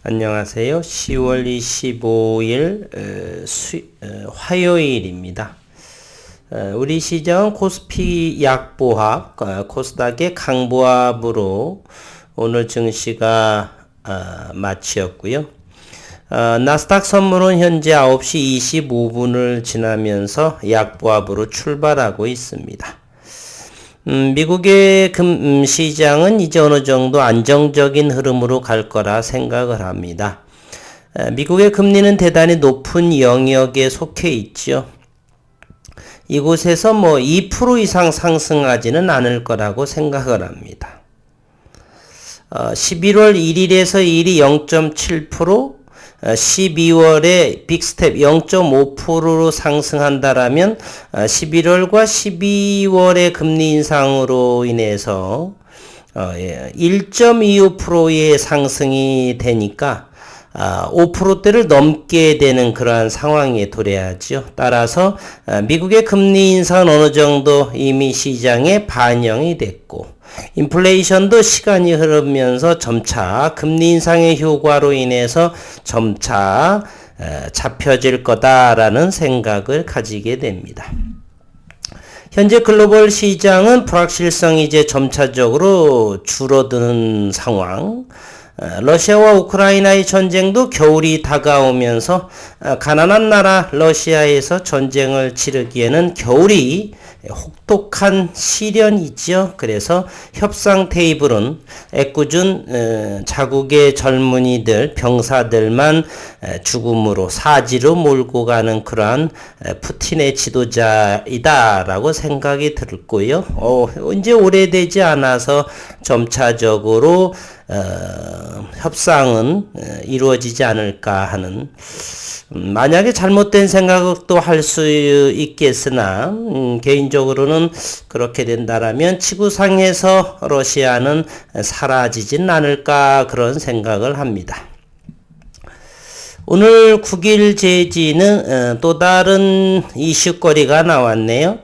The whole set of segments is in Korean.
안녕하세요. 10월 25일 화요일입니다. 우리 시장은 코스피 약보합, 코스닥의 강보합으로 오늘 증시가 마치었고요. 나스닥 선물은 현재 9시 25분을 지나면서 약보합으로 출발하고 있습니다. 미국의 시장은 이제 어느 정도 안정적인 흐름으로 갈 거라 생각을 합니다. 미국의 금리는 대단히 높은 영역에 속해 있죠. 이곳에서 2% 이상 상승하지는 않을 거라고 생각을 합니다. 11월 1일에서 2일이 0.7%, 12월에 빅스텝 0.5%로 상승한다라면 11월과 12월의 금리 인상으로 인해서 1.25%의 상승이 되니까 5%대를 넘게 되는 그러한 상황에 도래하죠. 따라서 미국의 금리 인상은 어느 정도 이미 시장에 반영이 됐고 인플레이션도 시간이 흐르면서 점차 금리 인상의 효과로 인해서 점차 잡혀질 거다라는 생각을 가지게 됩니다. 현재 글로벌 시장은 불확실성이 이제 점차적으로 줄어드는 상황. 러시아와 우크라이나의 전쟁도 겨울이 다가오면서 가난한 나라 러시아에서 전쟁을 치르기에는 겨울이 혹독한 시련이죠. 그래서 협상 테이블은 애꿎은 자국의 젊은이들, 병사들만 죽음으로 사지로 몰고 가는 그러한 푸틴의 지도자이다라고 생각이 들고요. 이제 오래되지 않아서 점차적으로 협상은 이루어지지 않을까 하는 만약에 잘못된 생각도 할 수 있겠으나 개인적으로는 그렇게 된다라면 지구상에서 러시아는 사라지진 않을까 그런 생각을 합니다. 오늘 9일 제지는 또 다른 이슈거리가 나왔네요.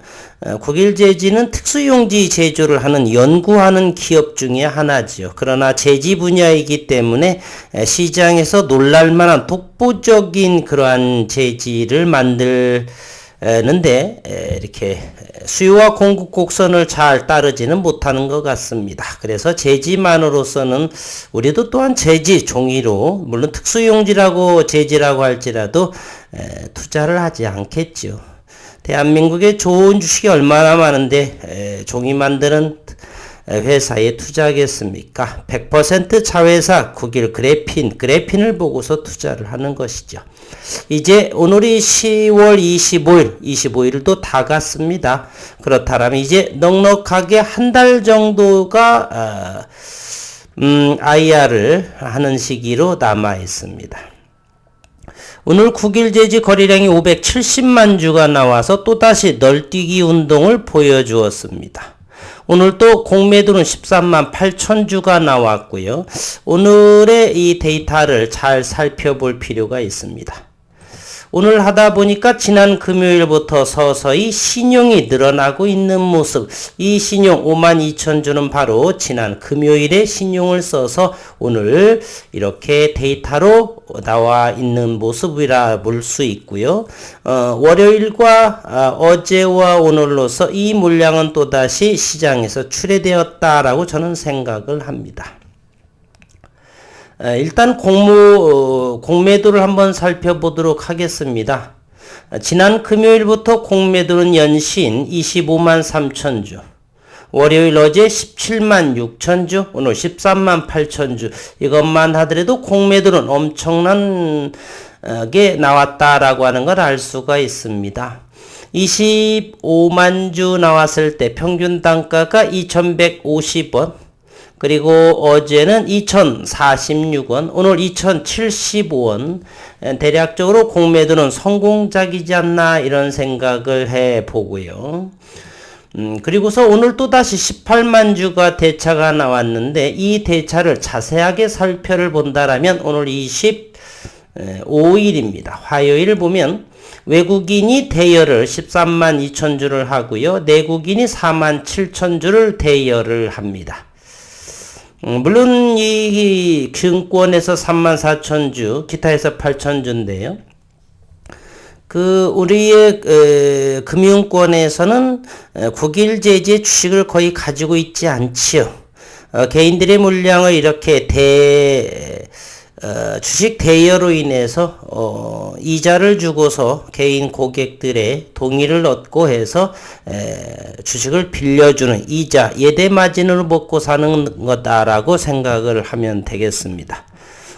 국일제지는 특수용지 제조를 하는 연구하는 기업 중에 하나지요. 그러나 제지 분야이기 때문에 시장에서 놀랄만한 독보적인 그러한 제지를 만들는데 이렇게 수요와 공급 곡선을 잘 따르지는 못하는 것 같습니다. 그래서 제지만으로서는 우리도 또한 제지 종이로 물론 특수용지라고 제지라고 할지라도 투자를 하지 않겠죠. 대한민국에 좋은 주식이 얼마나 많은데 종이 만드는 회사에 투자하겠습니까? 100% 자회사 국일 그래핀을 보고서 투자를 하는 것이죠. 이제 오늘이 10월 25일도 다 갔습니다. 그렇다면 이제 넉넉하게 한 달 정도가 IR을 하는 시기로 남아 있습니다. 오늘 9일 제지 거래량이 570만 주가 나와서 또다시 널뛰기 운동을 보여주었습니다. 오늘 또 공매도는 13만 8천 주가 나왔고요. 오늘의 이 데이터를 잘 살펴볼 필요가 있습니다. 오늘 하다 보니까 지난 금요일부터 서서히 신용이 늘어나고 있는 모습. 이 신용 52,000주는 바로 지난 금요일에 신용을 써서 오늘 이렇게 데이터로 나와 있는 모습이라 볼 수 있고요. 월요일과 어제와 오늘로서 이 물량은 또다시 시장에서 출회되었다라고 저는 생각을 합니다. 일단 공매도를 한번 살펴보도록 하겠습니다. 지난 금요일부터 공매도는 연신 25만 3천 주, 월요일 어제 17만 6천 주, 오늘 13만 8천 주. 이것만 하더라도 공매도는 엄청나게 나왔다라고 하는 걸 알 수가 있습니다. 25만 주 나왔을 때 평균 단가가 2,150원. 그리고 어제는 2,046원, 오늘 2,075원. 대략적으로 공매도는 성공작이지 않나 이런 생각을 해보고요. 그리고서 오늘 또다시 18만 주가 대차가 나왔는데 이 대차를 자세하게 살펴를 본다라면 오늘 25일입니다. 화요일 보면 외국인이 대여를 13만 2천 주를 하고요. 내국인이 4만 7천 주를 대여를 합니다. 물론 이 증권에서 34,000주, 기타에서 8,000주인데요. 우리의 금융권에서는 국일제지의 주식을 거의 가지고 있지 않지요. 개인들의 물량을 이렇게 주식 대여로 인해서 이자를 주고서 개인 고객들의 동의를 얻고 해서 주식을 빌려주는 이자, 예대 마진으로 먹고 사는 거다라고 생각을 하면 되겠습니다.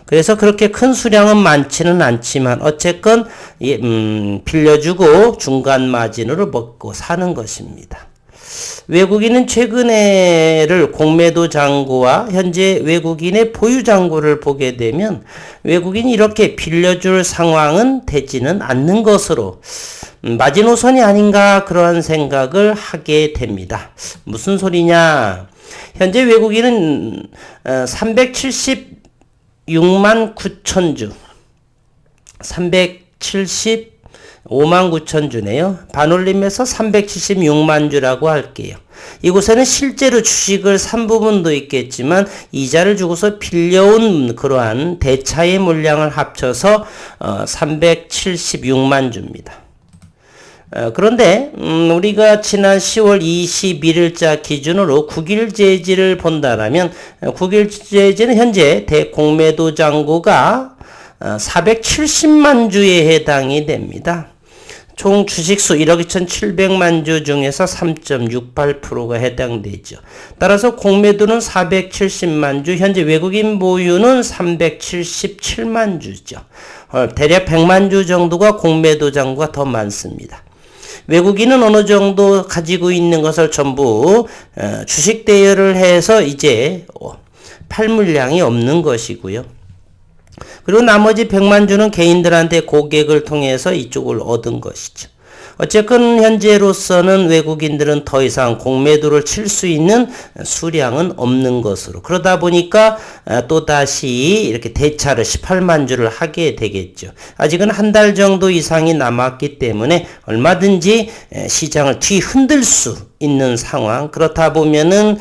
그래서 그렇게 큰 수량은 많지는 않지만 어쨌건 빌려주고 중간 마진으로 먹고 사는 것입니다. 외국인은 최근에를 공매도 잔고와 현재 외국인의 보유 잔고를 보게 되면 외국인이 이렇게 빌려줄 상황은 되지는 않는 것으로 마지노선이 아닌가 그러한 생각을 하게 됩니다. 무슨 소리냐? 현재 외국인은 376만 9천주 375만 9천주네요. 반올림해서 376만 주라고 할게요. 이곳에는 실제로 주식을 산 부분도 있겠지만 이자를 주고서 빌려온 그러한 대차의 물량을 합쳐서 376만 주입니다. 그런데 우리가 지난 10월 21일자 기준으로 국일제지를 본다라면 국일제지는 현재 대공매도 잔고가 470만 주에 해당이 됩니다. 총 주식수 1억 2,700만 주 중에서 3.68%가 해당되죠. 따라서 공매도는 470만 주, 현재 외국인 보유는 377만 주죠. 대략 100만 주 정도가 공매도 잔고가 더 많습니다. 외국인은 어느 정도 가지고 있는 것을 전부 주식 대여를 해서 이제 팔 물량이 없는 것이고요. 그리고 나머지 100만 주는 개인들한테 고객을 통해서 이쪽을 얻은 것이죠. 어쨌건 현재로서는 외국인들은 더 이상 공매도를 칠 수 있는 수량은 없는 것으로, 그러다 보니까 또다시 이렇게 대차를 18만 주를 하게 되겠죠. 아직은 한 달 정도 이상이 남았기 때문에 얼마든지 시장을 뒤흔들 수 있는 상황. 그렇다 보면은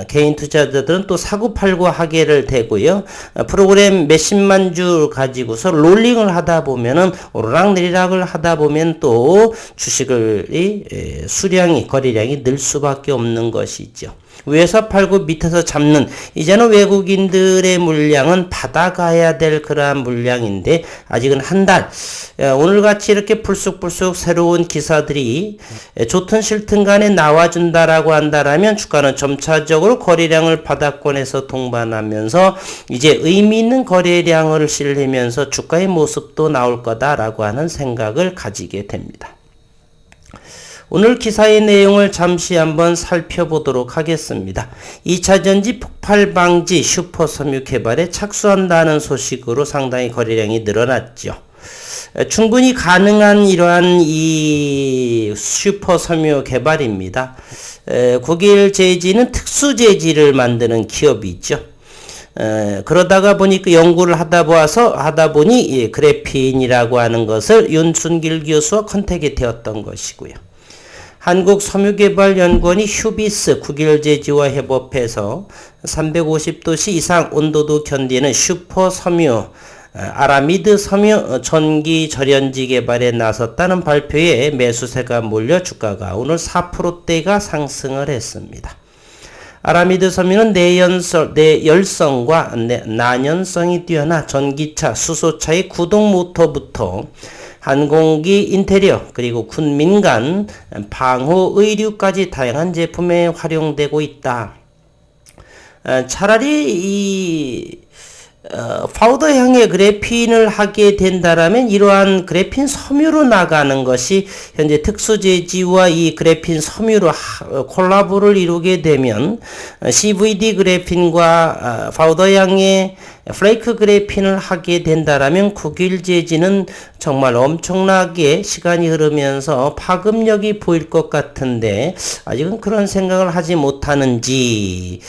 개인 투자자들은 또 사고팔고 하게를 되고요. 프로그램 몇십만 주 가지고서 롤링을 하다 보면은 오르락내리락을 하다 보면 또 주식을 수량이 거래량이 늘 수밖에 없는 것이죠. 위에서 팔고 밑에서 잡는, 이제는 외국인들의 물량은 받아가야 될 그러한 물량인데 아직은 한 달, 오늘같이 이렇게 불쑥불쑥 새로운 기사들이 좋든 싫든 간에 나와준다라고 한다라면 주가는 점차적으로 거래량을 바닥권에서 동반하면서 이제 의미 있는 거래량을 실리면서 주가의 모습도 나올 거다라고 하는 생각을 가지게 됩니다. 오늘 기사의 내용을 잠시 한번 살펴보도록 하겠습니다. 2차전지 폭발 방지 슈퍼섬유 개발에 착수한다는 소식으로 상당히 거래량이 늘어났죠. 충분히 가능한 이러한 이 슈퍼섬유 개발입니다. 국일제지는 특수제지를 만드는 기업이죠. 그러다가 보니까 연구를 하다 보니 그래핀이라고 하는 것을 윤순길 교수와 컨택이 되었던 것이고요. 한국섬유개발연구원이 휴비스 국일제지와 협업해서 350도씨 이상 온도도 견디는 슈퍼섬유 아라미드 섬유 전기 절연지 개발에 나섰다는 발표에 매수세가 몰려 주가가 오늘 4%대가 상승을 했습니다. 아라미드 섬유는 내열성과 난연성이 뛰어나 전기차, 수소차의 구동 모터부터 항공기 인테리어, 그리고 군민간 방호 의류까지 다양한 제품에 활용되고 있다. 차라리 이 파우더형의 그래핀을 하게 된다라면 이러한 그래핀 섬유로 나가는 것이, 현재 특수제지와 이 그래핀 섬유로 콜라보를 이루게 되면 CVD 그래핀과 파우더형의 플레이크 그래핀을 하게 된다라면 국일제지는 정말 엄청나게 시간이 흐르면서 파급력이 보일 것 같은데 아직은 그런 생각을 하지 못하는지를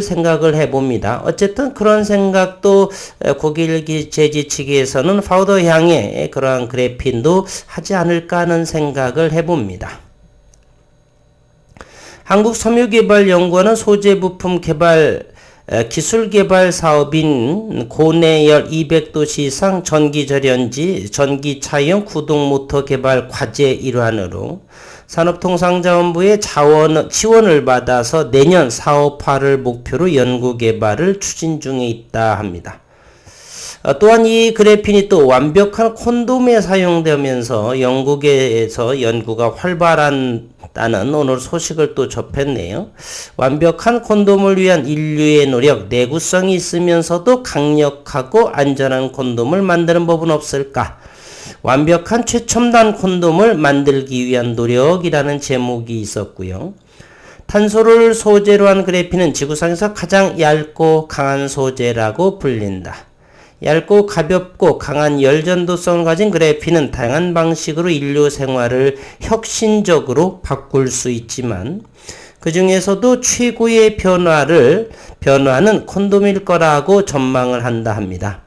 생각을 해봅니다. 어쨌든 그런 생각도 국일제지 측에서는 파우더 향의 그러한 그래핀도 하지 않을까 하는 생각을 해봅니다. 한국섬유개발연구원은 소재 부품 개발 기술 개발 사업인 고내열 200도시 이상 전기절연지 전기차용 구동모터 개발 과제 일환으로 산업통상자원부의 지원을 받아서 내년 사업화를 목표로 연구개발을 추진 중에 있다 합니다. 또한 이 그래핀이 또 완벽한 콘돔에 사용되면서 영국에서 연구가 활발하다는 오늘 소식을 또 접했네요. 완벽한 콘돔을 위한 인류의 노력, 내구성이 있으면서도 강력하고 안전한 콘돔을 만드는 법은 없을까? 완벽한 최첨단 콘돔을 만들기 위한 노력이라는 제목이 있었고요. 탄소를 소재로 한 그래핀은 지구상에서 가장 얇고 강한 소재라고 불린다. 얇고 가볍고 강한 열전도성을 가진 그래핀은 다양한 방식으로 인류 생활을 혁신적으로 바꿀 수 있지만 그 중에서도 최고의 변화는 콘돔일 거라고 전망을 한다 합니다.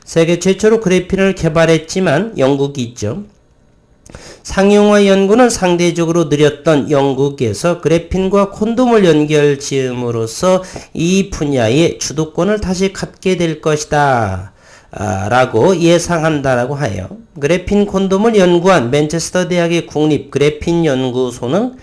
세계 최초로 그래핀을 개발했지만 영국이 있죠. 상용화 연구는 상대적으로 느렸던 영국에서 그래핀과 콘돔을 연결 지음으로써 이 분야의 주도권을 다시 갖게 될 것이다. 라고 예상한다라고 해요. 그래핀 콘돔을 연구한 맨체스터 대학의 국립 그래핀 연구소는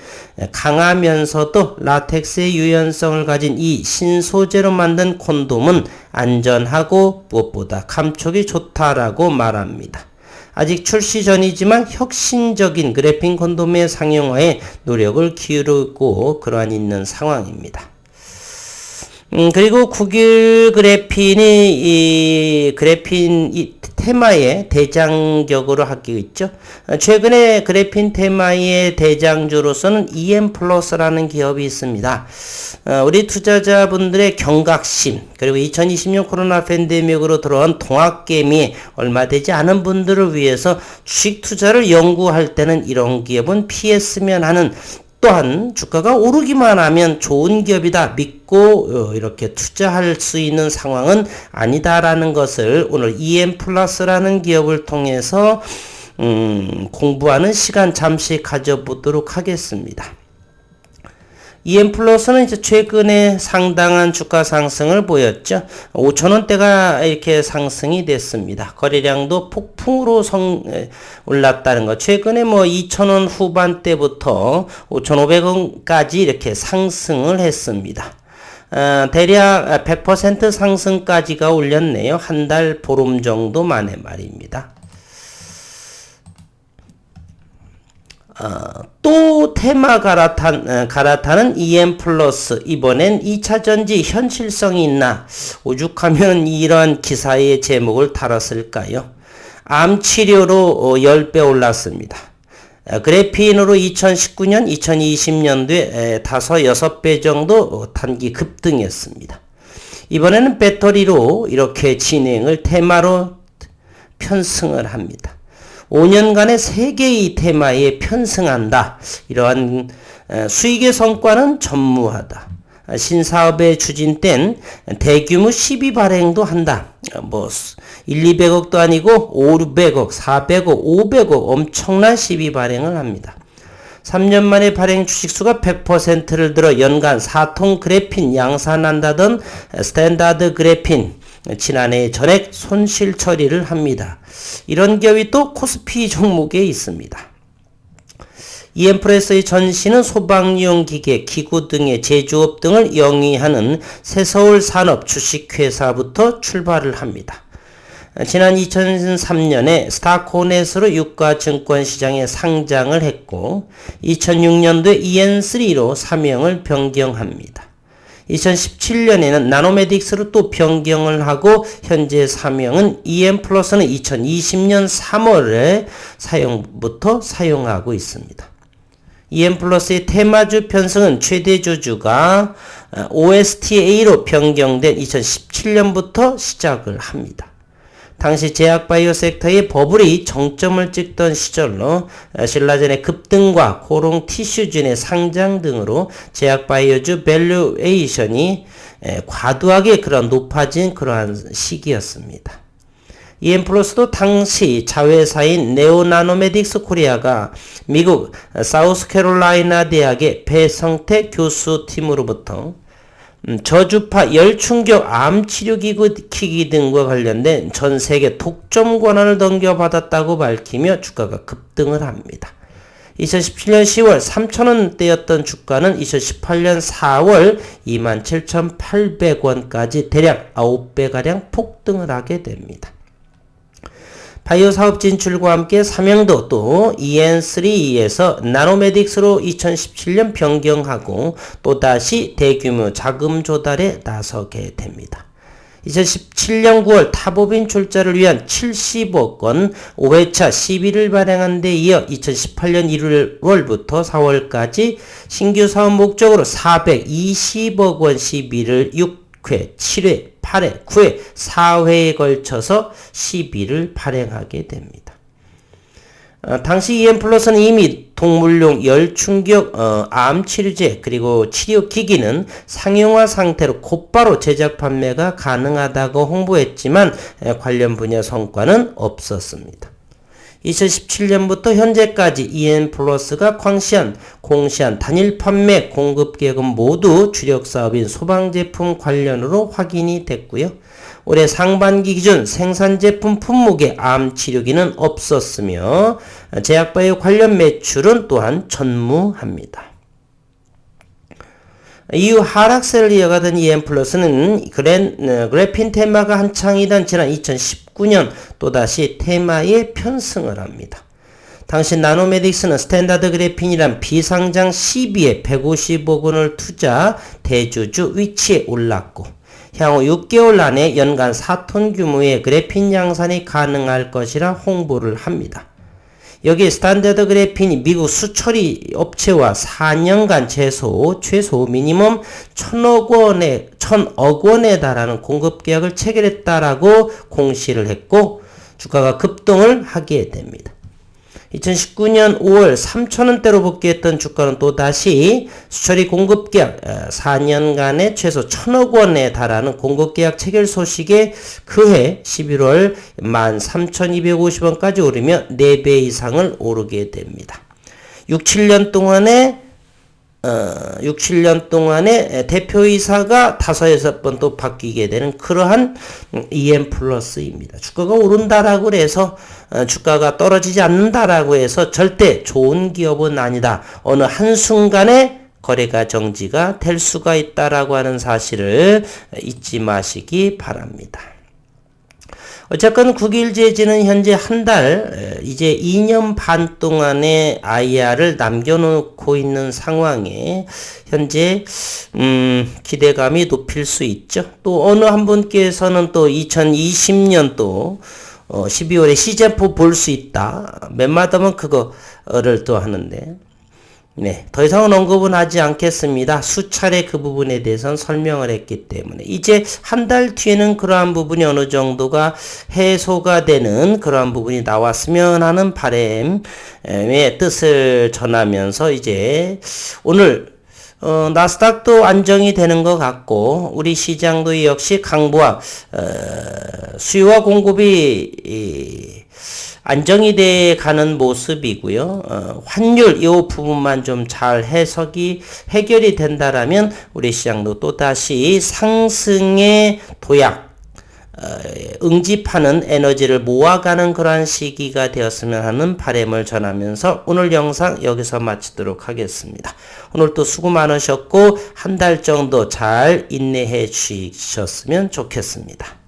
강하면서도 라텍스의 유연성을 가진 이 신소재로 만든 콘돔은 안전하고 무엇보다 감촉이 좋다라고 말합니다. 아직 출시 전이지만 혁신적인 그래핀 콘돔의 상용화에 노력을 기울이고 그러한 있는 상황입니다. 그리고 국일 그래핀이 이 그래핀 테마의 대장격으로 하고 있죠. 최근에 그래핀 테마의 대장주로서는 EM플러스라는 기업이 있습니다. 우리 투자자분들의 경각심, 그리고 2020년 코로나 팬데믹으로 들어온 동학개미 얼마 되지 않은 분들을 위해서 주식 투자를 연구할 때는 이런 기업은 피했으면 하는, 또한 주가가 오르기만 하면 좋은 기업이다 믿고 이렇게 투자할 수 있는 상황은 아니다라는 것을 오늘 EM플러스라는 기업을 통해서 공부하는 시간 잠시 가져보도록 하겠습니다. EM플러스는 이제 최근에 상당한 주가 상승을 보였죠. 5,000원대가 이렇게 상승이 됐습니다. 거래량도 폭풍으로 올랐다는 것. 최근에 2,000원 후반대부터 5,500원까지 이렇게 상승을 했습니다. 대략 100% 상승까지가 올렸네요. 한 달 보름 정도 만에 말입니다. 또 테마 갈아타는 EM플러스, 이번엔 2차전지 현실성이 있나? 오죽하면 이런 기사의 제목을 달았을까요? 암치료로 10배 올랐습니다. 그래핀으로 2019년, 2020년도에 5-6배 정도 단기 급등했습니다. 이번에는 배터리로 이렇게 진행을 테마로 편승을 합니다. 5년간의 3개의 테마에 편승한다. 이러한 수익의 성과는 전무하다. 신사업에 추진된 대규모 시비 발행도 한다. 1-200억도 아니고 500억, 400억, 500억 엄청난 시비 발행을 합니다. 3년 만에 발행 주식수가 100%를 들어 연간 4톤 그래핀 양산한다던 스탠다드 그래핀, 지난해 전액 손실 처리를 합니다. 이런 기업이 또 코스피 종목에 있습니다. EM플러스의 전신은 소방용 기계, 기구 등의 제조업 등을 영위하는 새서울 산업 주식회사부터 출발을 합니다. 지난 2003년에 스타코넷으로 유가증권시장에 상장을 했고 2006년도에 EN3로 사명을 변경합니다. 2017년에는 나노메딕스로 또 변경을 하고 현재 사명은 EM플러스는 2020년 3월에 사용부터 사용하고 있습니다. EM플러스의 테마주 편승은 최대 주주가 OSTA로 변경된 2017년부터 시작을 합니다. 당시 제약바이오 섹터의 버블이 정점을 찍던 시절로 신라젠의 급등과 고롱 티슈진의 상장 등으로 제약바이오주 밸류에이션이 과도하게 높아진 그러한 시기였습니다. EM플러스도 당시 자회사인 네오나노메딕스 코리아가 미국 사우스캐롤라이나 대학의 배성태 교수팀으로부터 저주파 열충격 암치료기기 등과 관련된 전 세계 독점 권한을 넘겨받았다고 밝히며 주가가 급등을 합니다. 2017년 10월 3,000원대였던 주가는 2018년 4월 27,800원까지 대략 9배가량 폭등을 하게 됩니다. 바이오 사업 진출과 함께 사명도 또 EN3에서 나노메딕스로 2017년 변경하고 또다시 대규모 자금 조달에 나서게 됩니다. 2017년 9월 타법인 출자를 위한 70억 원 5회차 시비를 발행한 데 이어 2018년 1월부터 4월까지 신규 사업 목적으로 420억 원 시비를 6회, 7회, 8회, 9회, 4회에 걸쳐서 시비를 발행하게 됩니다. 당시 EM플러스는 이미 동물용 열충격 암 치료제 그리고 치료기기는 상용화 상태로 곧바로 제작 판매가 가능하다고 홍보했지만 관련 분야 성과는 없었습니다. 2017년부터 현재까지 EM플러스가 광시안, 공시안, 단일 판매, 공급 계획은 모두 주력 사업인 소방제품 관련으로 확인이 됐고요. 올해 상반기 기준 생산 제품 품목에 암 치료기는 없었으며 제약바이오 관련 매출은 또한 전무합니다. 이후 하락세를 이어가던 EM플러스는 그래핀 테마가 한창이던 지난 2019년 또다시 테마에 편승을 합니다. 당시 나노메딕스는 스탠다드 그래핀이란 비상장 시비에 150억 원을 투자 대주주 위치에 올랐고 향후 6개월 안에 연간 4톤 규모의 그래핀 양산이 가능할 것이라 홍보를 합니다. 여기 스탠다드 그래핀이 미국 수처리 업체와 4년간 최소 미니멈 1,000억 원에 달하는 공급 계약을 체결했다라고 공시를 했고 주가가 급등을 하게 됩니다. 2019년 5월 3,000원대로 복귀했던 주가는 또다시 수처리 공급계약 4년간의 최소 1,000억 원에 달하는 공급계약 체결 소식에 그해 11월 13,250원까지 오르며 4배 이상을 오르게 됩니다. 6-7년 동안에 대표이사가 5-6번 또 바뀌게 되는 그러한 EM플러스입니다. 주가가 오른다라고 해서 주가가 떨어지지 않는다라고 해서 절대 좋은 기업은 아니다. 어느 한순간에 거래가 정지가 될 수가 있다라고 하는 사실을 잊지 마시기 바랍니다. 어쨌건 국일제지는 현재 한 달, 이제 2년 반 동안의 IR을 남겨놓고 있는 상황에 현재 기대감이 높일 수 있죠. 또 어느 한 분께서는 또 2020년 또 12월에 시제품 볼 수 있다. 맨마다면 그거를 또 하는데 네, 더 이상은 언급은 하지 않겠습니다. 수차례 그 부분에 대해서는 설명을 했기 때문에 이제 한 달 뒤에는 그러한 부분이 어느 정도가 해소가 되는 그러한 부분이 나왔으면 하는 바람의 뜻을 전하면서 이제 오늘 나스닥도 안정이 되는 것 같고 우리 시장도 역시 강보와 수요와 공급이 안정이 돼 가는 모습이고요. 환율 이 부분만 좀 잘 해결이 된다라면 우리 시장도 또다시 상승의 도약 응집하는 에너지를 모아가는 그러한 시기가 되었으면 하는 바람을 전하면서 오늘 영상 여기서 마치도록 하겠습니다. 오늘 또 수고 많으셨고 한 달 정도 잘 인내해 주셨으면 좋겠습니다.